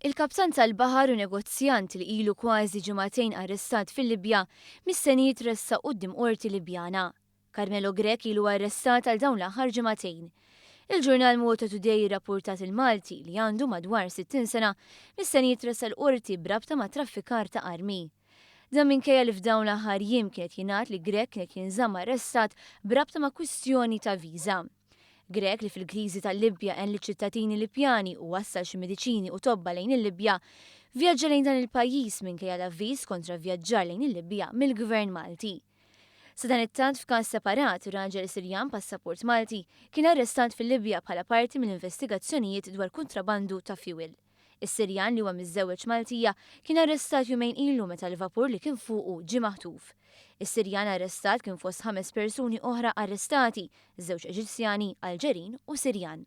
Il-kaptan tal-baħar u negozjant li ilu kważi ġimagħtejn arrestat fil-Libja mis-senijiet ressa quddiem qorti Libjana. Carmelo Grek ilu arrestat għal dawn l-aħħar ġimagħtejn. Il-ġurnal Malta Today rapportat il-Malti li għandu madwar 60 sena mis-senijiet ressa l-qorti brabta ma' traffikar ta' armi. Dan minkejja li f'dawn l-aħħar jiem kienet jingħad li Grek kienet jinżamm arrestat brabta ma' kwistjoni ta' viża. Grek li fil-kriżi tal-Libja għen li ċittadini Libjani u wassal xi mediċini u tobba lejn il-Libja vjaġġa lejn dan il-pajjiż minkejja l-avviż kontra vjaġġar lejn il-Libja mill-Gvern Malti. Sa dan it-tant f'każ separat, raġel Sirjan passaport Malti kien arrestat fil-Libja bħala parti mill-investigazzjonijiet dwar kontrabandu ta' fuel. Is-Sirjan li huwa miż-żewġ Maltija kien arrestat jumejn ilu meta l-vapur li kien fuqu ġie maħtuf. Is-Sirjan arrestat kien fost 5 persuni oħra arrestati, żewġ Eġizzjani, Alġerin u Sirjan.